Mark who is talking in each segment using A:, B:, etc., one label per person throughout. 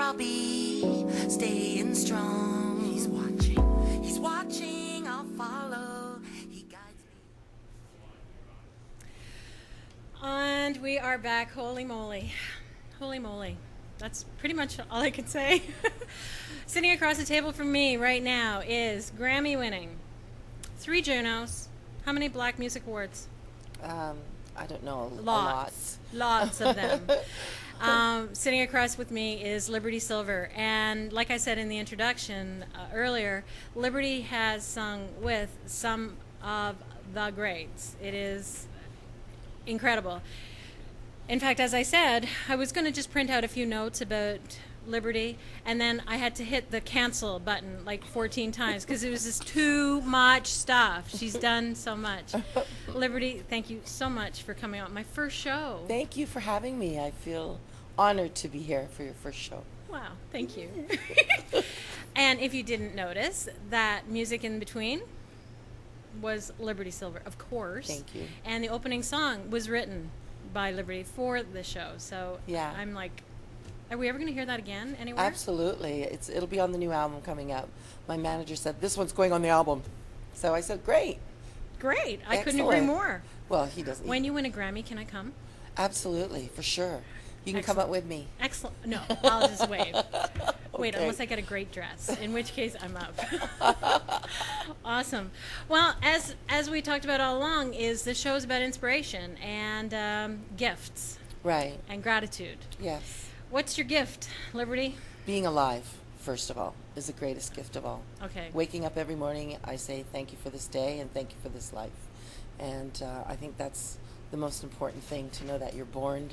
A: I'll be staying strong. He's watching, I'll follow. He guides me.
B: And we are back. Holy moly. Holy moly. That's pretty much all I can say. Sitting across the table from me right now is Grammy winning. 3 Junos. How many Black Music Awards?
C: I don't know.
B: Lots. Lots of them. Sitting across with me is Liberty Silver. And like I said in the introduction earlier, Liberty has sung with some of the greats. It is incredible. In fact, as I said, I was going to just print out a few notes about Liberty, and then I had to hit the cancel button like 14 times because it was just too much stuff. She's done so much. Liberty, thank you so much for coming on my first show.
C: Thank you for having me. I feel honored to be here for your first show.
B: Wow, thank you. And if you didn't notice, that music in between was Liberty Silver, of course.
C: Thank you.
B: And the opening song was written by Liberty for the show. So
C: Yeah.
B: I'm like, are we ever going to hear that again anywhere?
C: Absolutely. It'll be on the new album coming up. My manager said, this one's going on the album. So I said, great.
B: Great. I couldn't agree
C: Excellent.
B: more.
C: Well, he doesn't.
B: When you win a Grammy, can I come?
C: Absolutely, for sure. You can come
B: Excellent.
C: up with me.
B: Excellent. No, I'll just wait. Wait,
C: Okay.
B: unless I get a great dress, in which case I'm up. Awesome. Well, as we talked about all along, is the show is about inspiration and gifts
C: Right.
B: and gratitude.
C: Yes.
B: What's your gift, Liberty?
C: Being alive, first of all, is the greatest gift of all.
B: Okay.
C: Waking up every morning, I say thank you for this day and thank you for this life. And I think that's the most important thing, to know that you're born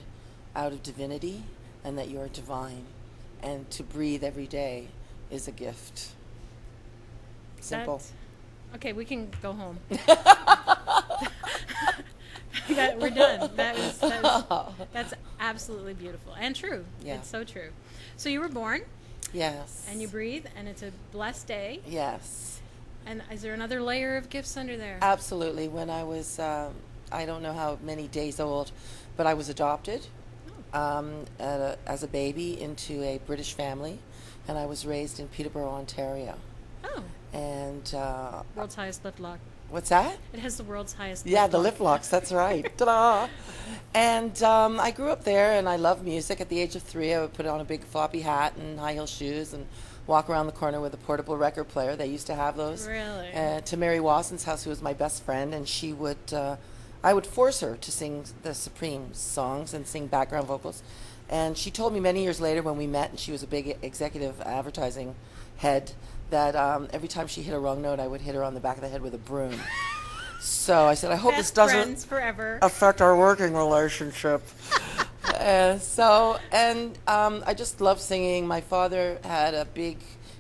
C: out of divinity and that you are divine. And to breathe every day is a gift. Simple.
B: Okay, we can go home. We're done. That's absolutely beautiful and true.
C: Yeah.
B: It's so true. So you were born
C: Yes.
B: and you breathe, and it's a blessed day.
C: Yes.
B: And is there another layer of gifts under there?
C: Absolutely. When I was, I don't know how many days old, but I was adopted as a baby into a British family, and I was raised in Peterborough, Ontario.
B: Oh,
C: And
B: world's highest lip lock.
C: what's that?
B: It has the world's highest
C: Yeah,
B: lip
C: the
B: lock.
C: lip locks, that's right. Ta-da! And I grew up there, and I loved music. At the age of 3, I would put on a big floppy hat and high heel shoes and walk around the corner with a portable record player. They used to have those.
B: Really?
C: To Mary Watson's house, who was my best friend, and she would, I would force her to sing the Supreme songs and sing background vocals. And she told me many years later when we met, and she was a big executive advertising head, that every time she hit a wrong note, I would hit her on the back of the head with a broom. So I said, I hope this
B: Best
C: doesn't
B: friends forever.
C: affect our working relationship. I just love singing. My father had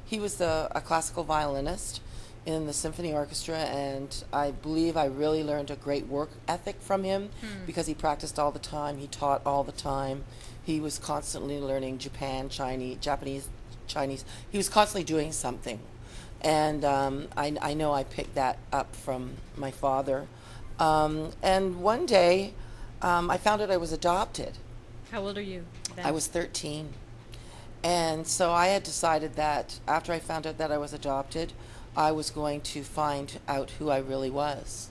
C: he was a classical violinist in the symphony orchestra, and I believe I really learned a great work ethic from him because he practiced all the time, he taught all the time. He was constantly learning Japanese, Chinese. He was constantly doing something. And I know I picked that up from my father. And one day, I found out I was adopted.
B: How old are you then?
C: I was 13. And so I had decided that after I found out that I was adopted, I was going to find out who I really was.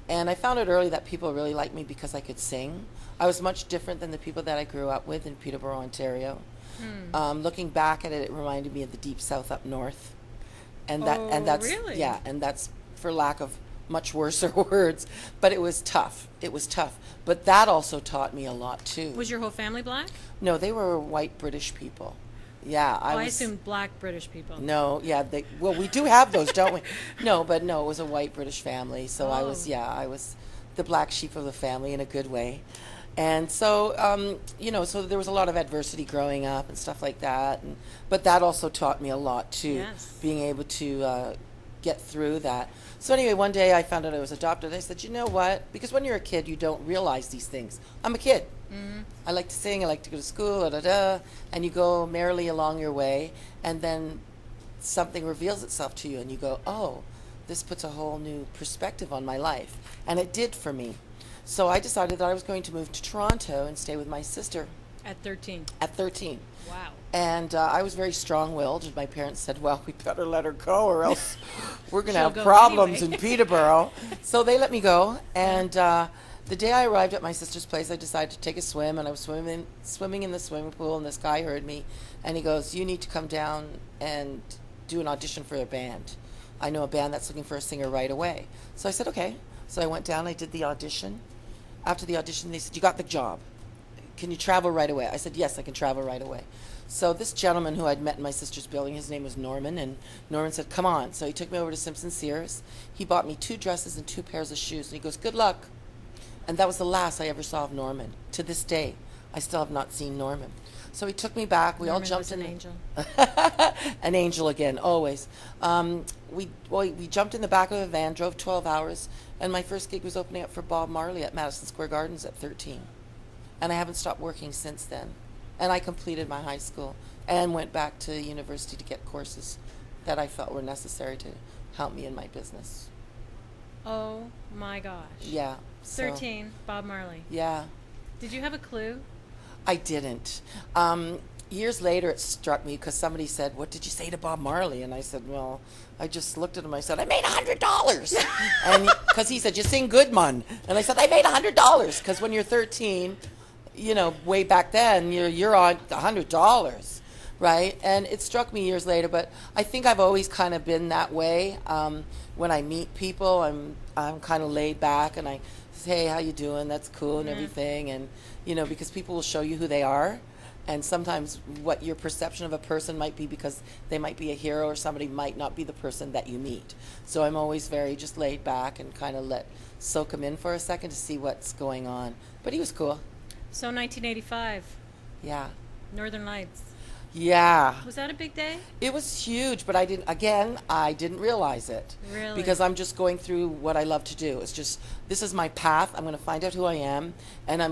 C: And I found out early that people really liked me because I could sing. I was much different than the people that I grew up with in Peterborough, Ontario. Looking back at it, it reminded me of the deep south up north. And that's
B: really?
C: Yeah, and that's for lack of much worser words, but it was tough. It was tough. But that also taught me a lot too.
B: Was your whole family black?
C: No, they were white British people. Yeah,
B: I assumed black British people.
C: No, yeah, we do have those, don't we? No, it was a white British family. So I was the black sheep of the family in a good way. And so, so there was a lot of adversity growing up and stuff like that. But that also taught me a lot too,
B: Yes.
C: being able to get through that. So anyway, one day I found out I was adopted. I said, you know what? Because when you're a kid, you don't realize these things. I'm a kid. Mm-hmm. I like to sing. I like to go to school. And you go merrily along your way, and then something reveals itself to you, and you go, oh, this puts a whole new perspective on my life. And it did for me. So I decided that I was going to move to Toronto and stay with my sister
B: At 13.
C: at 13.
B: Wow.
C: And I was very strong-willed, and my parents said, well, we better let her go or else we're going to
B: She'll
C: have
B: go
C: problems
B: anyway.
C: in Peterborough. So they let me go. And the day I arrived at my sister's place, I decided to take a swim, and I was swimming in the swimming pool, and this guy heard me, and he goes, you need to come down and do an audition for a band. I know a band that's looking for a singer right away. So I said, okay. So I went down, I did the audition. After the audition, they said, you got the job. Can you travel right away? I said, yes, I can travel right away. So this gentleman who I'd met in my sister's building, his name was Norman, and Norman said, come on. So he took me over to Simpson Sears. He bought me 2 dresses and 2 pairs of shoes, and he goes, good luck. And that was the last I ever saw of Norman. To this day, I still have not seen Norman. So he took me back. We all
B: Norman
C: jumped
B: was
C: in.
B: an angel.
C: An angel again, always. We jumped in the back of a van, drove 12 hours, and my first gig was opening up for Bob Marley at Madison Square Gardens at 13. And I haven't stopped working since then. And I completed my high school and went back to university to get courses that I felt were necessary to help me in my business.
B: Oh my gosh.
C: Yeah. So,
B: 13, Bob Marley.
C: Yeah.
B: Did you have a clue?
C: I didn't. Years later, it struck me because somebody said, what did you say to Bob Marley? And I said, well, I just looked at him. I said, I made $100. And because he said, you sing good, man. And I said, I made $100. Because when you're 13, you know, way back then, you're on $100, right? And it struck me years later, but I think I've always kind of been that way. When I meet people, I'm kind of laid back, and I say, hey, how you doing? That's cool and everything. And, you know, because people will show you who they are. And sometimes what your perception of a person might be because they might be a hero or somebody might not be the person that you meet. So I'm always very just laid back and kind of soak him in for a second to see what's going on. But he was cool.
B: So 1985,
C: Yeah.
B: Northern Lights.
C: Yeah.
B: Was that a big day?
C: It was huge, but I didn't realize it.
B: Really?
C: Because I'm just going through what I love to do. It's just, this is my path. I'm going to find out who I am, and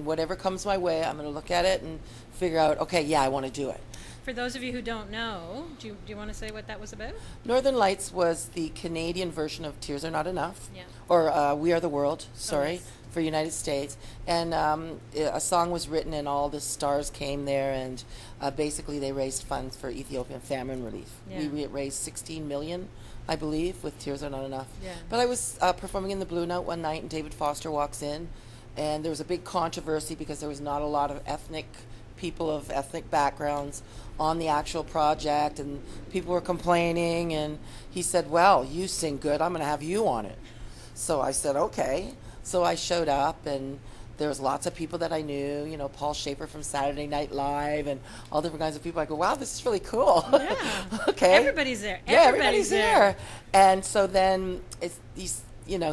C: whatever comes my way, I'm going to look at it and figure out, okay, yeah, I want to do it.
B: For those of you who don't know, do you want to say what that was about?
C: Northern Lights was the Canadian version of Tears Are Not Enough,
B: Yeah.
C: or We Are the World, sorry,
B: yes.
C: for United States. And a song was written and all the stars came there, and basically they raised funds for Ethiopian famine relief.
B: Yeah.
C: We raised 16 million, I believe, with Tears Are Not Enough.
B: Yeah.
C: But I was performing in the Blue Note one night, and David Foster walks in, and there was a big controversy because there was not a lot of people of ethnic backgrounds on the actual project, and people were complaining, and he said, well, you sing good, I'm going to have you on it. So I said, okay. So I showed up, and there was lots of people that I knew, you know, Paul Schaefer from Saturday Night Live and all different kinds of people. I go, wow, this is really cool.
B: Yeah.
C: Okay.
B: Everybody's there.
C: Yeah, everybody's there. And so then he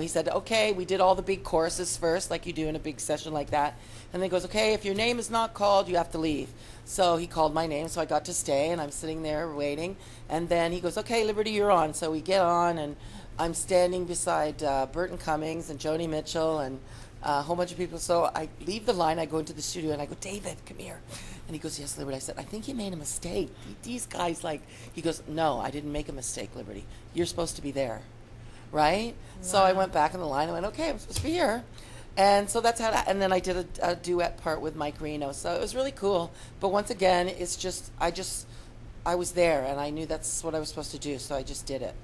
C: said, okay, we did all the big choruses first, like you do in a big session like that. And then he goes, okay, if your name is not called, you have to leave. So he called my name, so I got to stay, and I'm sitting there waiting. And then he goes, okay, Liberty, you're on. So we get on, and I'm standing beside Burton Cummings and Joni Mitchell and a whole bunch of people. So I leave the line, I go into the studio, and I go, David, come here. And he goes, yes, Liberty. I said, I think you made a mistake. These guys, he goes, no, I didn't make a mistake, Liberty. You're supposed to be there, right? Wow. So I went back in the line. I went, okay, I'm supposed to be here. And so that's how, and then I did a duet part with Mike Reno. So it was really cool. But once again, it's just, I was there, and I knew that's what I was supposed to do, so I just did it.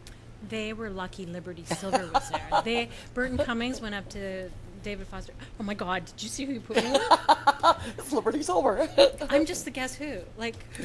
B: They were lucky Liberty Silver was there. Burton Cummings went up to David Foster. Oh my God, did you see who you put me with?
C: It's Liberty Silver.
B: I'm just the guess who.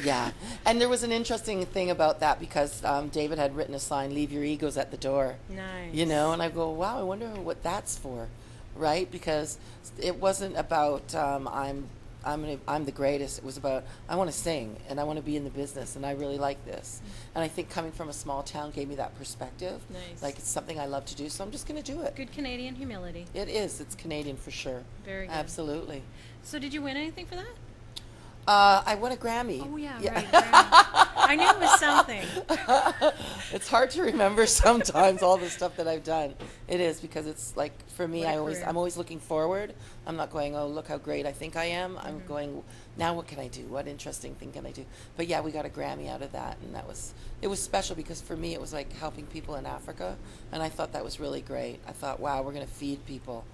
C: Yeah. And there was an interesting thing about that because David had written a sign, leave your egos at the door.
B: Nice.
C: You know, and I go, wow, I wonder what that's for. Right? Because it wasn't about I'm the greatest. It was about I want to sing and I want to be in the business and I really like this. And I think coming from a small town gave me that perspective.
B: Nice.
C: Like it's something I love to do, so I'm just going to do it.
B: Good Canadian humility.
C: It is. It's Canadian for sure.
B: Very good.
C: Absolutely.
B: So did you win anything for that?
C: I won a Grammy.
B: Oh yeah. Right. I knew it was something.
C: It's hard to remember sometimes all the stuff that I've done. It is because it's like for me,
B: What a career.
C: I'm always looking forward. I'm not going, oh look how great I think I am. I'm going, now what can I do? What interesting thing can I do? But yeah, we got a Grammy out of that, and it was special because for me it was like helping people in Africa, and I thought that was really great. I thought, wow, we're gonna feed people.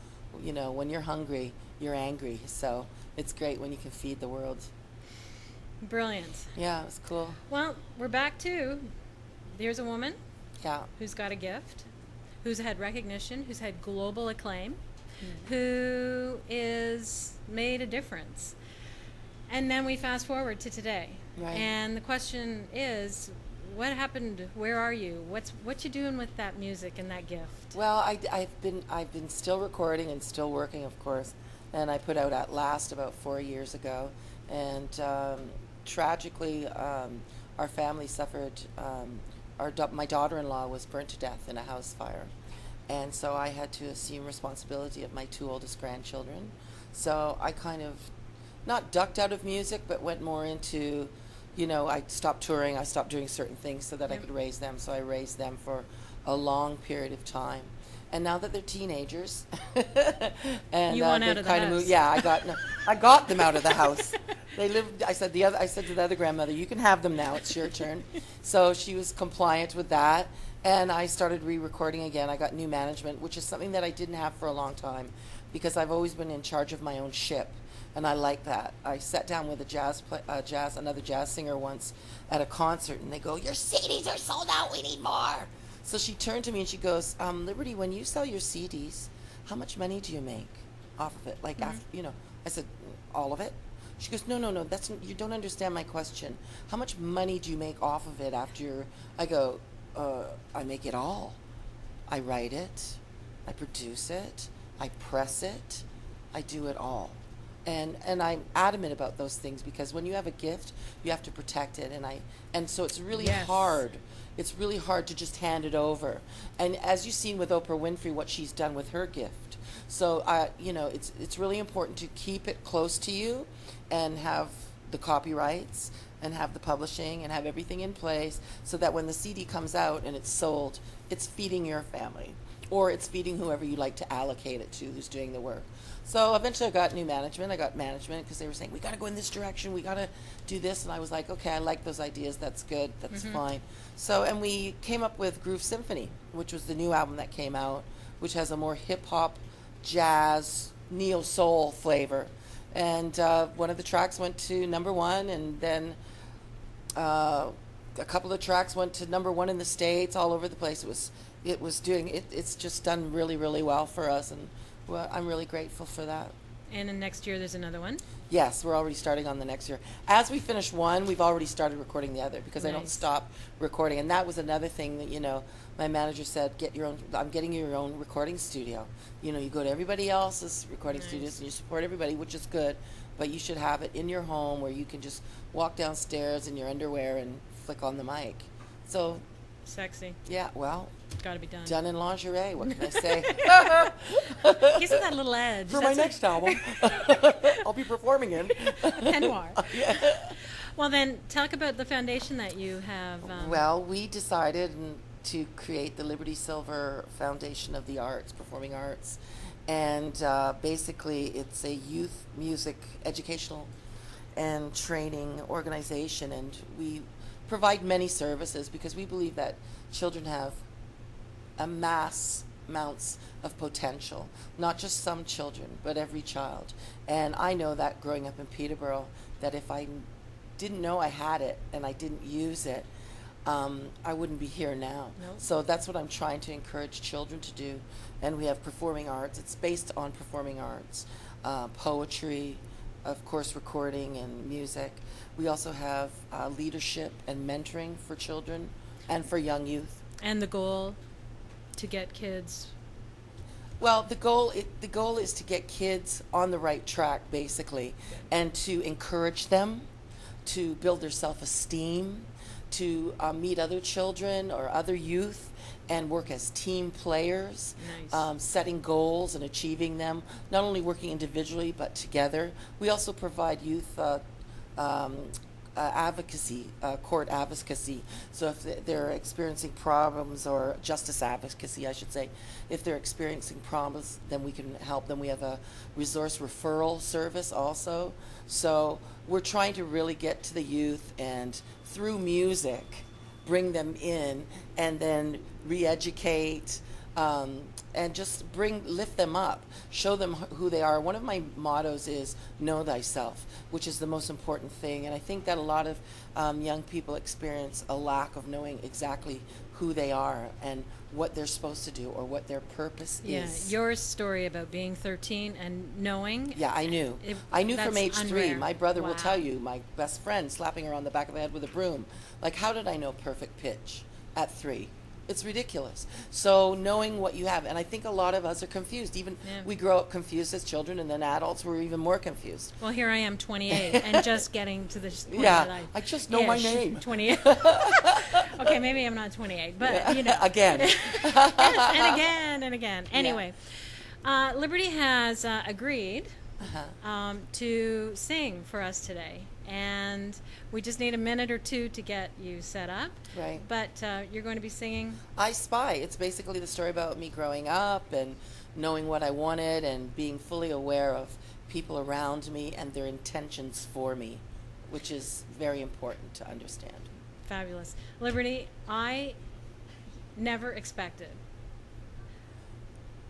C: You know, when you're hungry, you're angry. So it's great when you can feed the world.
B: Brilliant.
C: Yeah, it was cool.
B: Well, we're back to there's a woman
C: Yeah.
B: who's got a gift, who's had recognition, who's had global acclaim, who is made a difference. And then we fast forward to today.
C: Right.
B: And the question is, what happened? Where are you? What you doing with that music and that gift?
C: Well, I've been still recording and still working, of course, and I put out At Last about 4 years ago, and tragically, our family suffered. My daughter-in-law was burnt to death in a house fire, and so I had to assume responsibility of my 2 oldest grandchildren. So I kind of not ducked out of music, but went more into, I stopped touring, I stopped doing certain things so that I could raise them. So I raised them for a long period of time. And now that they're teenagers, and
B: You want out
C: they've
B: of the
C: kind of
B: house.
C: moved. Yeah, I got them out of the house. They lived. I said to the other grandmother, "You can have them now. It's your turn." So she was compliant with that, and I started re-recording again. I got new management, which is something that I didn't have for a long time, because I've always been in charge of my own ship, and I like that. I sat down with another jazz singer once at a concert, and they go, "Your CDs are sold out. We need more." So she turned to me and she goes, "Liberty, when you sell your CDs, how much money do you make off of it?" Like after, I said, "All of it." She goes, No, you don't understand my question. How much money do you make off of it after you're?" I go, "I make it all. I write it, I produce it, I press it, I do it all." And I'm adamant about those things, because when you have a gift, you have to protect it, and so it's really
B: Yes.
C: hard. It's really hard to just hand it over. And as you've seen with Oprah Winfrey, what she's done with her gift. So it's really important to keep it close to you, and have the copyrights, and have the publishing, and have everything in place, so that when the CD comes out and it's sold, it's feeding your family, or it's feeding whoever you like to allocate it to, who's doing the work. So eventually I got new management. I got management because they were saying, "We got to go in this direction. We got to do this." And I was like, "Okay, I like those ideas. That's good. That's fine." So, and we came up with Groove Symphony, which was the new album that came out, which has a more hip-hop, jazz, neo-soul flavor. And one of the tracks went to #1, and then a couple of tracks went to #1 in the States, all over the place. It's just done really, really well for us, and I'm really grateful for that.
B: And then next year there's another one.
C: Yes, we're already starting on the next year. As we finish one, we've already started recording the other, because I don't
B: Nice.
C: stop recording. And that was another thing that, my manager said, I'm getting you your own recording studio. You go to everybody else's recording
B: Nice.
C: studios and you support everybody, which is good, but you should have it in your home where you can just walk downstairs in your underwear and flick on the mic. So,
B: Sexy.
C: yeah, well,
B: Got to be done.
C: done in lingerie, what can I say?
B: Gives it that little edge.
C: For my
B: That's
C: next album, I'll be performing in.
B: Pennoir. Well, then, talk about the foundation that you have.
C: Well, we decided to create the Liberty Silver Foundation of the Arts, Performing Arts, and basically it's a youth music educational and training organization, and we provide many services because we believe that children have a mass amounts of potential, not just some children, but every child. And I know that growing up in Peterborough, that if I didn't know I had it and I didn't use it, I wouldn't be here now.
B: Nope.
C: So that's what I'm trying to encourage children to do. And we have performing arts. It's based on performing arts, poetry, of course, recording and music. We also have leadership and mentoring for children and for young youth.
B: And the goal to get kids.
C: Well, the goal is to get kids on the right track, basically, and to encourage them to build their self-esteem, to meet other children or other youth and work as team players,
B: Nice.
C: setting goals and achieving them, not only working individually but together. We also provide youth advocacy, court advocacy. So if they're experiencing problems, or justice advocacy, I should say, if they're experiencing problems, then we can help them. We have a resource referral service also. So we're trying to really get to the youth and through music, bring them in and then re-educate, and just lift them up, show them who they are. One of my mottos is know thyself, which is the most important thing. And I think that a lot of young people experience a lack of knowing exactly who they are and what they're supposed to do or what their purpose is.
B: Your story about being 13 and knowing.
C: Yeah, I knew. I knew from age 3.
B: unrare.
C: My brother will
B: Wow.
C: tell you, my best friend slapping her on the back of the head with a broom. Like, how did I know perfect pitch at 3? It's ridiculous. So knowing what you have, and I think a lot of us are confused. Even
B: Yeah.
C: we grow up confused as children, and then adults we're even more confused.
B: Well, here I am, 28, and just getting to this point
C: Yeah,
B: that
C: I just know my name.
B: 28. Okay, maybe I'm not 28, but you know.
C: Again.
B: Yes, and again and again. Anyway, Liberty has agreed to sing for us today, and we just need a minute or two to get you set up.
C: Right.
B: But you're going to be singing.
C: I Spy. It's basically the story about me growing up and knowing what I wanted and being fully aware of people around me and their intentions for me, which is very important to understand.
B: Fabulous. Liberty, I never expected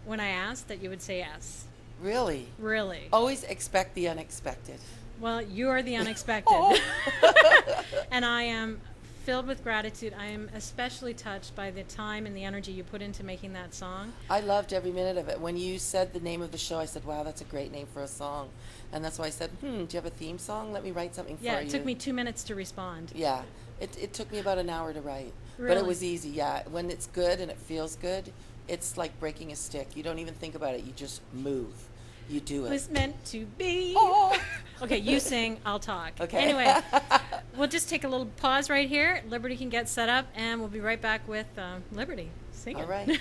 B: when I asked that you would say yes.
C: Really?
B: Really.
C: Always expect the unexpected.
B: Well, you are the unexpected.
C: Oh.
B: And I am filled with gratitude. I am especially touched by the time and the energy you put into making that song.
C: I loved every minute of it. When you said the name of the show, I said, wow, that's a great name for a song. And that's why I said, do you have a theme song? Let me write something for you.
B: Yeah, it took me 2 minutes to respond.
C: Yeah, it took me about an hour to write. But
B: Really?
C: it was easy, yeah. When it's good and it feels good, it's like breaking a stick. You don't even think about it. You just move. You do
B: It
C: it.
B: was meant to be.
C: Oh.
B: Okay, you sing, I'll talk.
C: Okay.
B: Anyway, we'll just take a little pause right here. Liberty can get set up, and we'll be right back with Liberty. Sing it.
C: All right.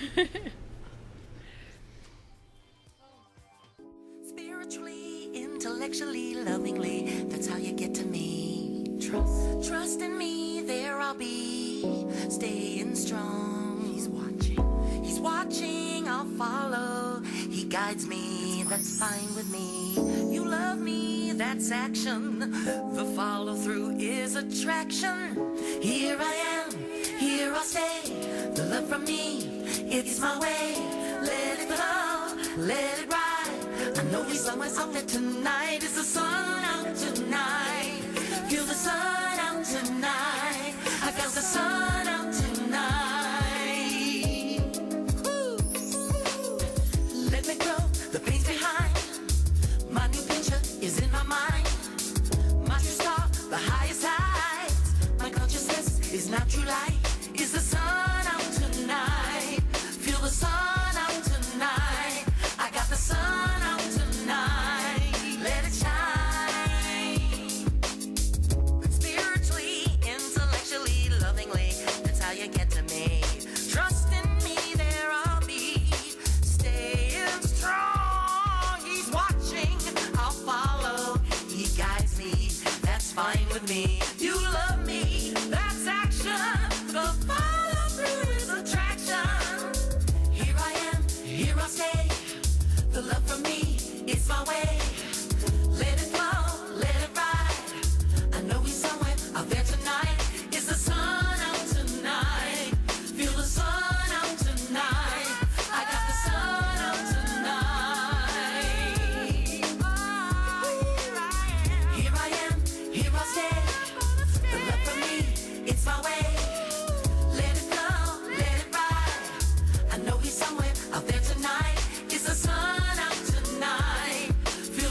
A: Spiritually, intellectually, lovingly, that's how you get to me. Trust in me, there I'll be, staying strong. He's watching, I'll follow. He guides me, that's fine with me. You love me, that's action. The follow through is attraction. Here I am, here I'll stay. The love from me, it's my way. Let it flow, let it ride. I know he's somewhere out there tonight. Is the sun out tonight? Feel the sun out tonight. I got the sun out tonight. Woo. Let me grow the pains behind. My new picture is in my mind. My true star, the highest heights. My consciousness is not true light. Is the sun out tonight? Feel the sun out tonight. I got the sun out tonight. Let it shine. Spiritually, intellectually, lovingly, that's how you get to me. Trust in me, there I'll be, staying strong. He's watching, I'll follow. He guides me, that's fine with me. You love me, that's action. The follow through is attraction. Here I am, here I'll stay. The love from me, it's my way. Let it flow, let it ride. I know he's somewhere out there tonight. Is the sun out tonight? Feel the sun out tonight. I got the sun out tonight. Here I am, here I'll stay. The love from me, it's my way. Let it flow, let it ride. I know he's somewhere out there tonight. Is the sun out tonight? Feel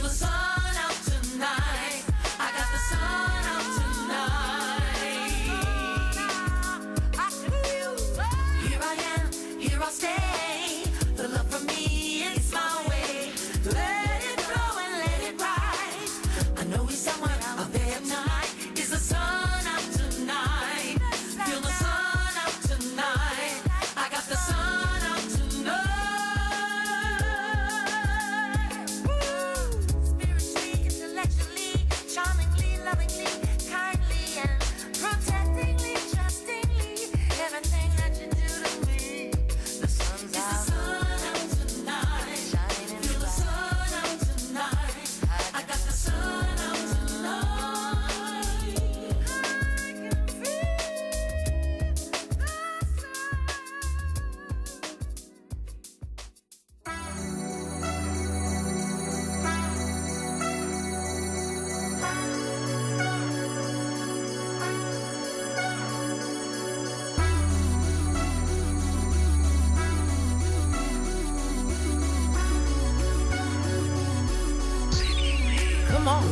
C: Come on.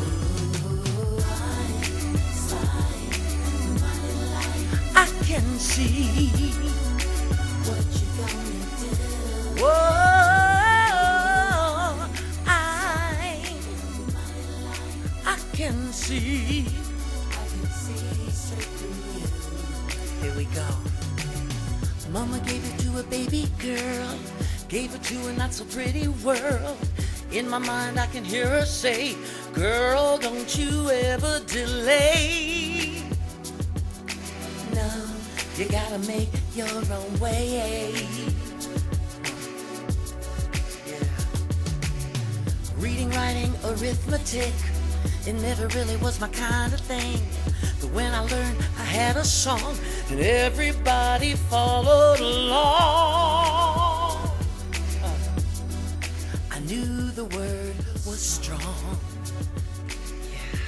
C: I can see what you're gonna do. Whoa, I can see. Straight through you. Here we go. Mama gave it to a baby girl, gave it to a not so pretty world. In my mind I can hear her say, girl, don't you ever delay. No, you gotta make your own way. Yeah. Reading, writing, arithmetic, it never really was my kind of thing. But when I learned, I had a song, and everybody followed along. I knew the word was strong. Yeah.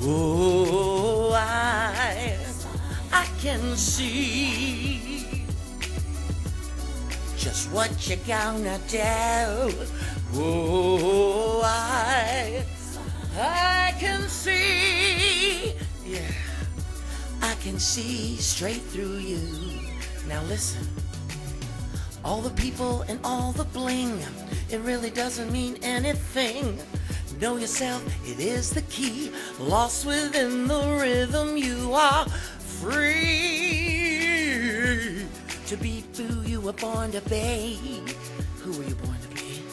C: Oh, I can see just what you're gonna do. Oh, I can see. Yeah, I can see straight through you. Now listen, all the people and all the bling, it really doesn't mean anything. Know yourself, it is the key. Lost within the rhythm, you are free to be who you were born to be. Who were you born to be?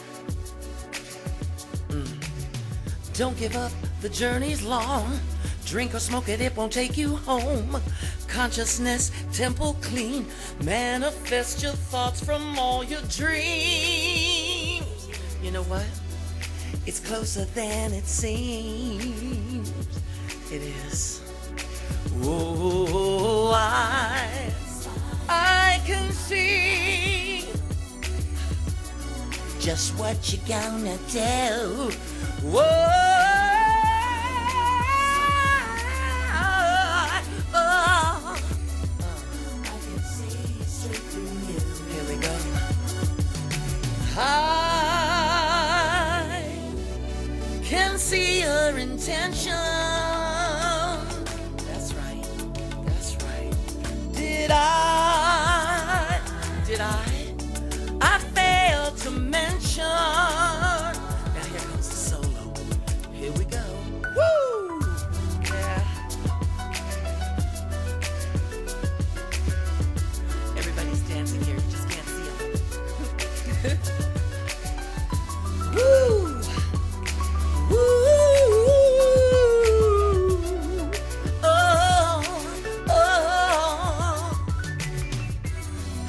C: Don't give up, the journey's long. Drink or smoke it, it won't take you home. Consciousness, temple clean. Manifest your thoughts from all your dreams. You know what? It's closer than it seems. It is. Oh, I can see just what you're gonna do. Whoa. I can see your intention. That's right. That's right. Did I failed to mention. Now here comes the solo. Here we go. Woo! Yeah. Everybody's dancing here. You just can't see them. Woo! Woo! Oh, oh,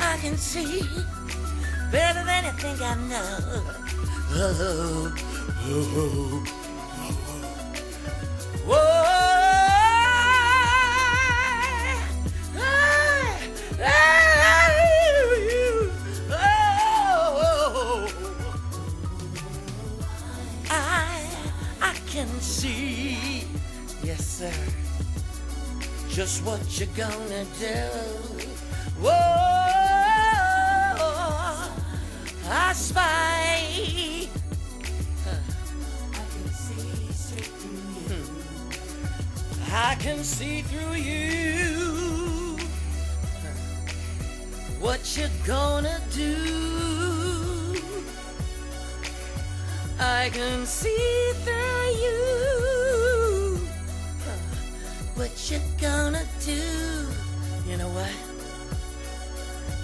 C: I can see better than you think I know. Oh, oh, oh, oh. I can see, yes sir, just what you're gonna do. Whoa, I spy. I can see straight through you. I can see through you. What you gonna do? I can see through you. What you gonna do? You know what?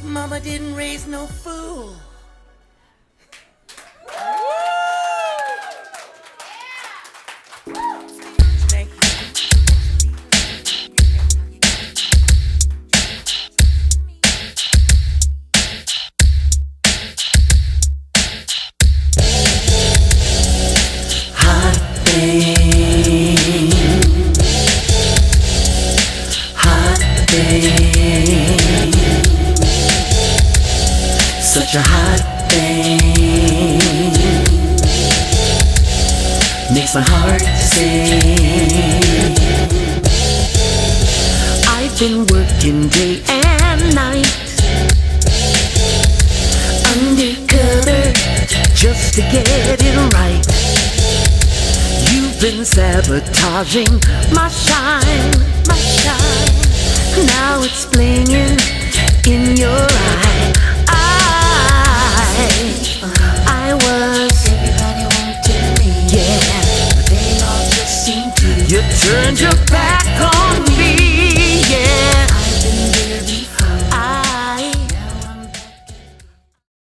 C: Mama didn't raise no fool. Thank you. Hot thing, such a hot thing, makes my heart sing. I've been working day and night, undercover, just to get it right. You
A: been sabotaging my shine, my shine. Now it's blinging in your eye. I was everybody wanted me, yeah, but they all just seemed to. You turned your back on